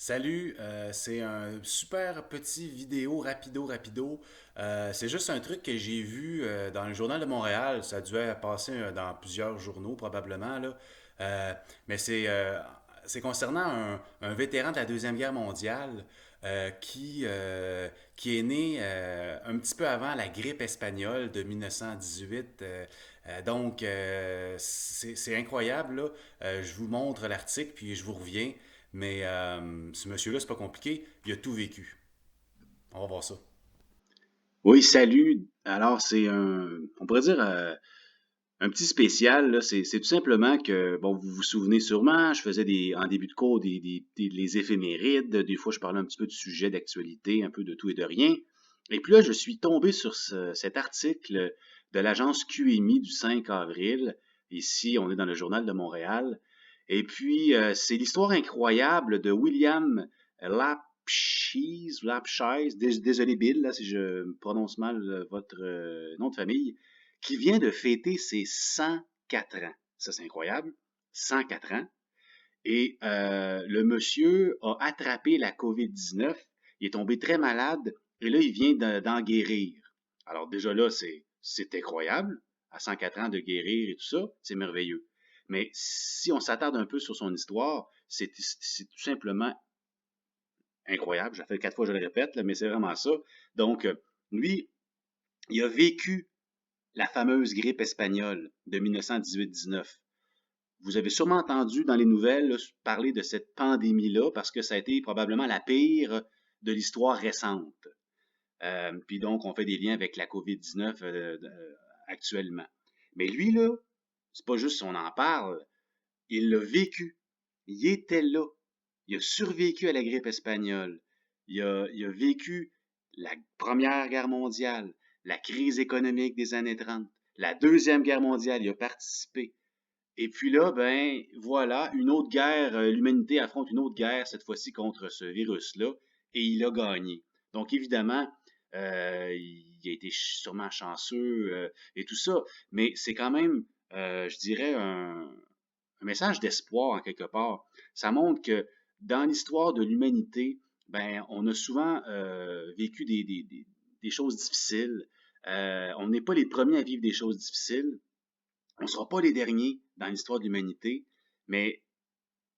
Salut, c'est un super petit vidéo rapido. C'est juste un truc que j'ai vu dans le Journal de Montréal. Ça a dû passer dans plusieurs journaux probablement là. Euh, mais c'est concernant un vétéran de la Deuxième Guerre mondiale qui est né un petit peu avant la grippe espagnole de 1918. C'est incroyable là. Je vous montre l'article puis je vous reviens. Mais ce monsieur-là, c'est pas compliqué. Il a tout vécu. On va voir ça. Oui, salut. Alors, on pourrait dire, un petit spécial, là. C'est tout simplement que, bon, vous vous souvenez sûrement, je faisais en début de cours les éphémérides. Des fois, je parlais un petit peu de sujets d'actualité, un peu de tout et de rien. Et puis là, je suis tombé sur cet article de l'agence QMI du 5 avril. Ici, on est dans le Journal de Montréal. Et puis, c'est l'histoire incroyable de William Lapshise, désolé Bill, là, si je prononce mal votre nom de famille, qui vient de fêter ses 104 ans. Ça, c'est incroyable. 104 ans. Et le monsieur a attrapé la COVID-19. Il est tombé très malade et là, il vient d'en guérir. Alors déjà là, c'est incroyable. À 104 ans de guérir et tout ça, c'est merveilleux. Mais si on s'attarde un peu sur son histoire, c'est tout simplement incroyable. Ça fait 4 fois que je le répète, là, mais c'est vraiment ça. Donc, lui, il a vécu la fameuse grippe espagnole de 1918-19. Vous avez sûrement entendu dans les nouvelles là, parler de cette pandémie-là parce que ça a été probablement la pire de l'histoire récente. Puis donc, on fait des liens avec la COVID-19 actuellement. Mais lui, là, c'est pas juste qu'on en parle, il l'a vécu. Il était là. Il a survécu à la grippe espagnole. Il a vécu la Première Guerre mondiale, la crise économique des années 30, la Deuxième Guerre mondiale. Il a participé. Et puis là, ben voilà, une autre guerre, l'humanité affronte une autre guerre, cette fois-ci contre ce virus-là, et il a gagné. Donc évidemment, il a été sûrement chanceux et tout ça, mais c'est quand même, je dirais, un message d'espoir en quelque part. Ça montre que dans l'histoire de l'humanité, ben on a souvent vécu des choses difficiles. On n'est pas les premiers à vivre des choses difficiles. On ne sera pas les derniers dans l'histoire de l'humanité, mais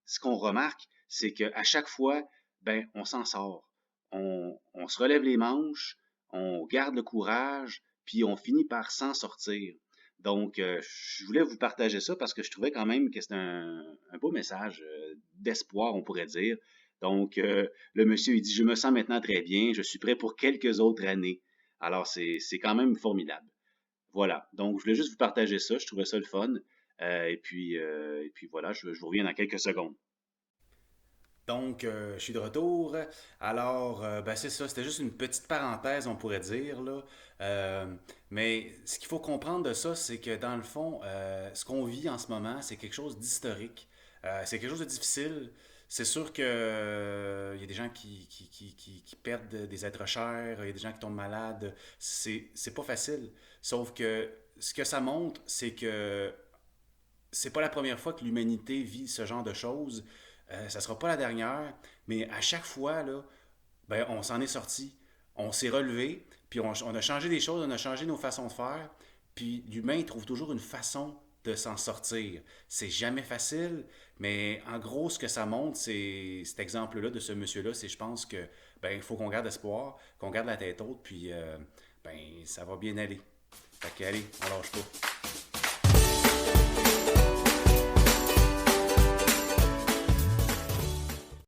ce qu'on remarque, c'est qu'à chaque fois, ben, on s'en sort. On se relève les manches, on garde le courage, puis on finit par s'en sortir. Donc, je voulais vous partager ça parce que je trouvais quand même que c'est un beau message d'espoir, on pourrait dire. Donc, le monsieur, il dit, je me sens maintenant très bien, je suis prêt pour quelques autres années. Alors, c'est quand même formidable. Voilà. Donc, je voulais juste vous partager ça. Je trouvais ça le fun. Et puis voilà, je vous reviens dans quelques secondes. Donc, je suis de retour. Alors, ben c'est ça. C'était juste une petite parenthèse, on pourrait dire, là. Mais ce qu'il faut comprendre de ça, c'est que dans le fond, ce qu'on vit en ce moment, c'est quelque chose d'historique. C'est quelque chose de difficile. C'est sûr que, il y a des gens qui perdent des êtres chers, il y a des gens qui tombent malades. C'est pas facile. Sauf que ce que ça montre, c'est que c'est pas la première fois que l'humanité vit ce genre de choses. Ça sera pas la dernière, mais à chaque fois, là, ben, on s'en est sorti. On s'est relevé, puis on a changé des choses, on a changé nos façons de faire, puis l'humain il trouve toujours une façon de s'en sortir. C'est jamais facile, mais en gros, ce que ça montre, c'est cet exemple-là de ce monsieur-là, c'est je pense que ben, il faut qu'on garde espoir, qu'on garde la tête haute, puis ben, ça va bien aller. Fait que, allez, on lâche pas.